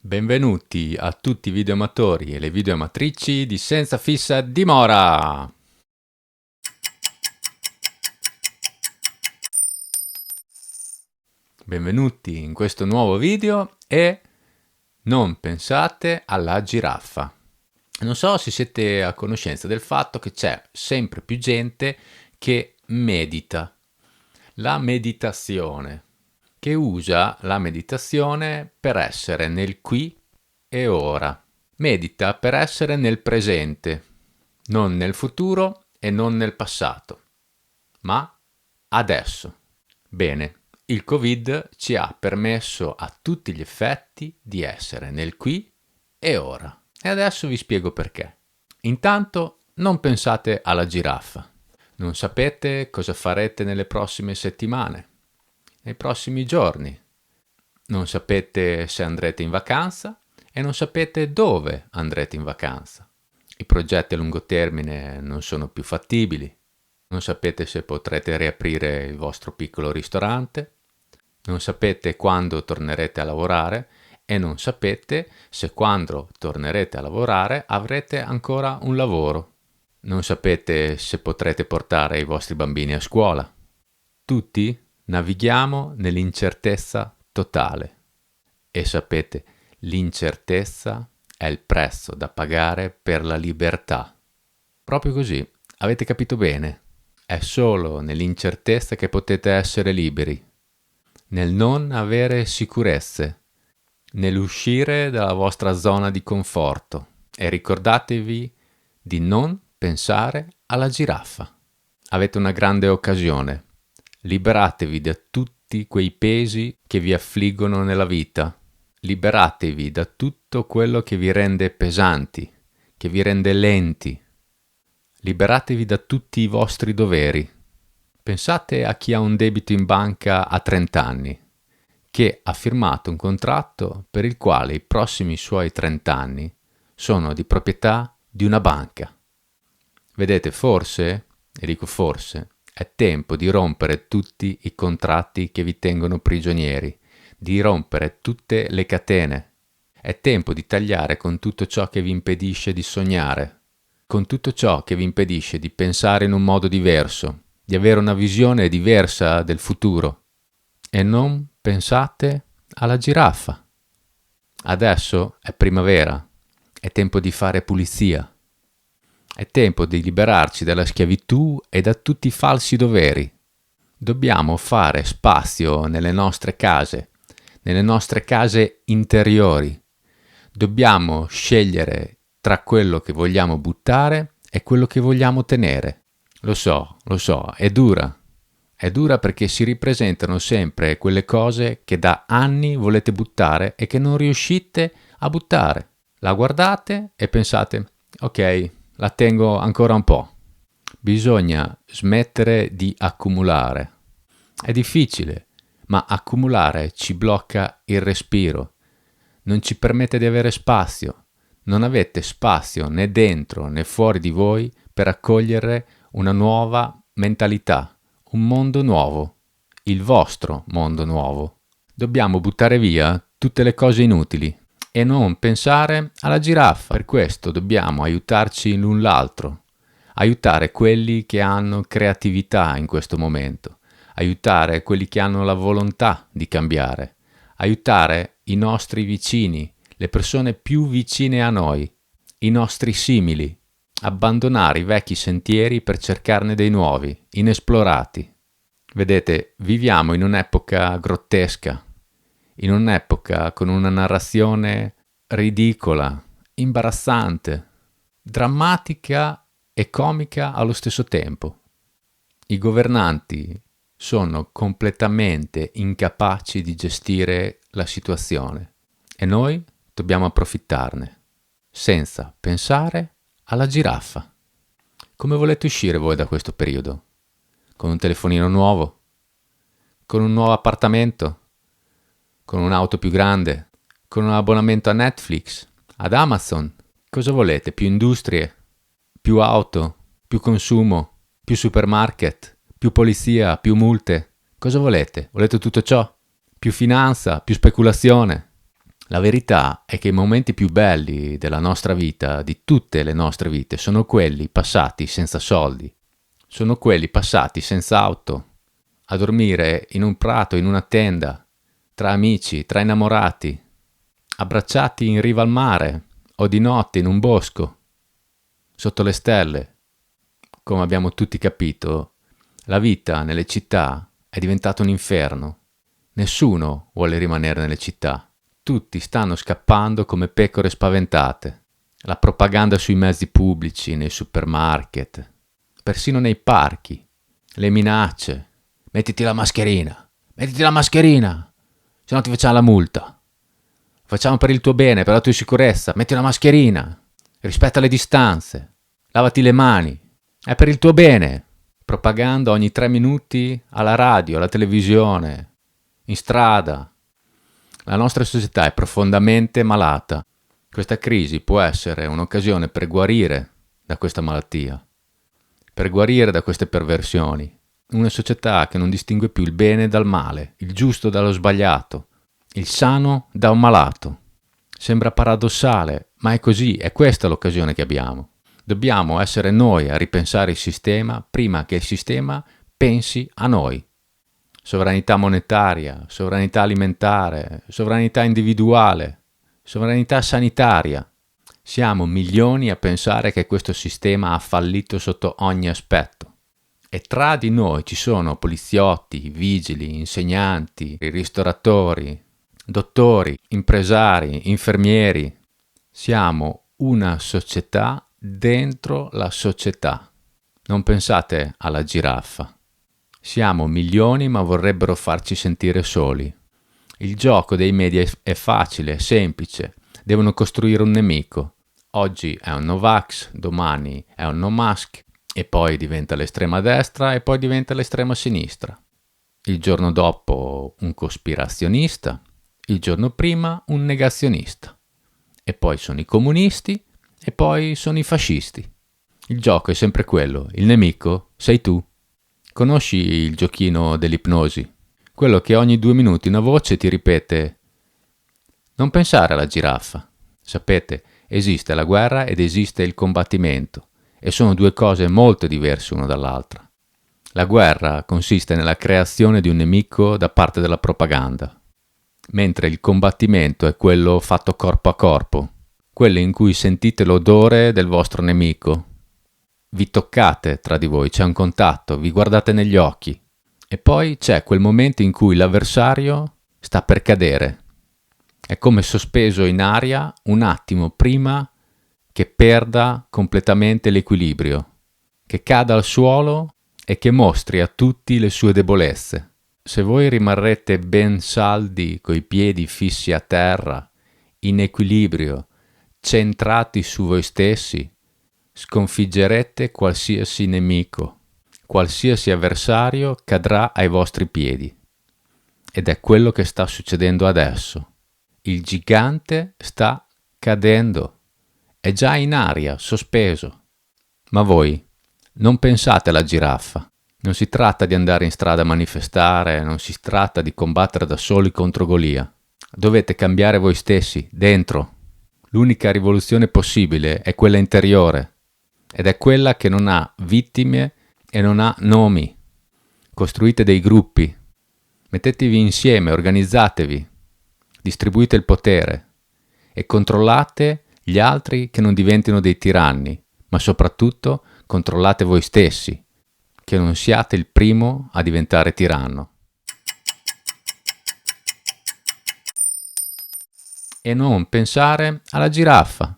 Benvenuti a tutti i videoamatori e le videoamatrici di Senza Fissa Dimora! Benvenuti in questo nuovo video e non pensate alla giraffa. Non so se siete a conoscenza del fatto che c'è sempre più gente che medita. La meditazione, che usa la meditazione per essere nel qui e ora. Medita per essere nel presente, non nel futuro e non nel passato, ma adesso. Bene, il Covid ci ha permesso a tutti gli effetti di essere nel qui e ora. E adesso vi spiego perché. Intanto non pensate alla giraffa. Non sapete cosa farete nelle prossime settimane, nei prossimi giorni. Non sapete se andrete in vacanza e non sapete dove andrete in vacanza. I progetti a lungo termine non sono più fattibili. Non sapete se potrete riaprire il vostro piccolo ristorante. Non sapete quando tornerete a lavorare e non sapete se quando tornerete a lavorare avrete ancora un lavoro. Non sapete se potrete portare i vostri bambini a scuola. Tutti navighiamo nell'incertezza totale. E sapete, l'incertezza è il prezzo da pagare per la libertà. Proprio così, avete capito bene. È solo nell'incertezza che potete essere liberi, nel non avere sicurezze, nell'uscire dalla vostra zona di conforto. E ricordatevi di non pensare alla giraffa. Avete una grande occasione. Liberatevi da tutti quei pesi che vi affliggono nella vita. Liberatevi da tutto quello che vi rende pesanti, che vi rende lenti. Liberatevi da tutti i vostri doveri. Pensate a chi ha un debito in banca a 30 anni, che ha firmato un contratto per il quale i prossimi suoi 30 anni sono di proprietà di una banca. Vedete, forse, e dico forse, è tempo di rompere tutti i contratti che vi tengono prigionieri, di rompere tutte le catene. È tempo di tagliare con tutto ciò che vi impedisce di sognare, con tutto ciò che vi impedisce di pensare in un modo diverso, di avere una visione diversa del futuro. E non pensate alla giraffa. Adesso è primavera, è tempo di fare pulizia. È tempo di liberarci dalla schiavitù e da tutti i falsi doveri. Dobbiamo fare spazio nelle nostre case interiori. Dobbiamo scegliere tra quello che vogliamo buttare e quello che vogliamo tenere. Lo so, è dura. È dura perché si ripresentano sempre quelle cose che da anni volete buttare e che non riuscite a buttare. La guardate e pensate, ok, la tengo ancora un po'. Bisogna smettere di accumulare. È difficile, ma accumulare ci blocca il respiro. Non ci permette di avere spazio. Non avete spazio né dentro né fuori di voi per accogliere una nuova mentalità, un mondo nuovo, il vostro mondo nuovo. Dobbiamo buttare via tutte le cose inutili e non pensare alla giraffa. Per questo dobbiamo aiutarci l'un l'altro, aiutare quelli che hanno creatività in questo momento, aiutare quelli che hanno la volontà di cambiare, aiutare i nostri vicini, le persone più vicine a noi, i nostri simili, abbandonare i vecchi sentieri per cercarne dei nuovi, inesplorati. Vedete, viviamo in un'epoca grottesca, in un'epoca con una narrazione ridicola, imbarazzante, drammatica e comica allo stesso tempo. I governanti sono completamente incapaci di gestire la situazione e noi dobbiamo approfittarne, senza pensare alla giraffa. Come volete uscire voi da questo periodo? Con un telefonino nuovo? Con un nuovo appartamento? Con un'auto più grande? Con un abbonamento a Netflix? Ad Amazon? Cosa volete? Più industrie? Più auto? Più consumo? Più supermarket? Più polizia? Più multe? Cosa volete? Volete tutto ciò? Più finanza? Più speculazione? La verità è che i momenti più belli della nostra vita, di tutte le nostre vite, sono quelli passati senza soldi, sono quelli passati senza auto, a dormire in un prato, in una tenda, tra amici, tra innamorati, abbracciati in riva al mare o di notte in un bosco, sotto le stelle. Come abbiamo tutti capito, la vita nelle città è diventata un inferno. Nessuno vuole rimanere nelle città. Tutti stanno scappando come pecore spaventate. La propaganda sui mezzi pubblici, nei supermarket, persino nei parchi, le minacce. Mettiti la mascherina, se no ti facciamo la multa. Facciamo per il tuo bene, per la tua sicurezza, metti la mascherina, rispetta le distanze, lavati le mani, è per il tuo bene. Propaganda ogni 3 minuti alla radio, alla televisione, in strada. La nostra società è profondamente malata. Questa crisi può essere un'occasione per guarire da questa malattia, per guarire da queste perversioni. Una società che non distingue più il bene dal male, il giusto dallo sbagliato, il sano da un malato. Sembra paradossale, ma è così, è questa l'occasione che abbiamo. Dobbiamo essere noi a ripensare il sistema prima che il sistema pensi a noi. Sovranità monetaria, sovranità alimentare, sovranità individuale, sovranità sanitaria. Siamo milioni a pensare che questo sistema ha fallito sotto ogni aspetto. E tra di noi ci sono poliziotti, vigili, insegnanti, ristoratori, dottori, impresari, infermieri. Siamo una società dentro la società. Non pensate alla giraffa. Siamo milioni ma vorrebbero farci sentire soli. Il gioco dei media è facile, è semplice. Devono costruire un nemico. Oggi è un Novax, domani è un no mask e poi diventa l'estrema destra e poi diventa l'estrema sinistra. Il giorno dopo un cospirazionista, il giorno prima un negazionista. E poi sono i comunisti e poi sono i fascisti. Il gioco è sempre quello, il nemico sei tu. Conosci il giochino dell'ipnosi? Quello che ogni 2 minuti una voce ti ripete: non pensare alla giraffa. Sapete, esiste la guerra ed esiste il combattimento, e sono 2 cose molto diverse una dall'altra. La guerra consiste nella creazione di un nemico da parte della propaganda, mentre il combattimento è quello fatto corpo a corpo, quello in cui sentite l'odore del vostro nemico. Vi toccate tra di voi, c'è un contatto, vi guardate negli occhi e poi c'è quel momento in cui l'avversario sta per cadere. È come sospeso in aria un attimo prima che perda completamente l'equilibrio, che cada al suolo e che mostri a tutti le sue debolezze. Se voi rimarrete ben saldi coi piedi fissi a terra, in equilibrio, centrati su voi stessi, sconfiggerete qualsiasi nemico, qualsiasi avversario cadrà ai vostri piedi. Ed è quello che sta succedendo adesso. Il gigante sta cadendo, è già in aria, sospeso. Ma voi non pensate alla giraffa. Non si tratta di andare in strada a manifestare, non si tratta di combattere da soli contro Golia. Dovete cambiare voi stessi, dentro. L'unica rivoluzione possibile è quella interiore, ed è quella che non ha vittime e non ha nomi. Costruite dei gruppi, mettetevi insieme, organizzatevi, distribuite il potere e controllate gli altri che non diventino dei tiranni, ma soprattutto controllate voi stessi, che non siate il primo a diventare tiranno. E non pensare alla giraffa.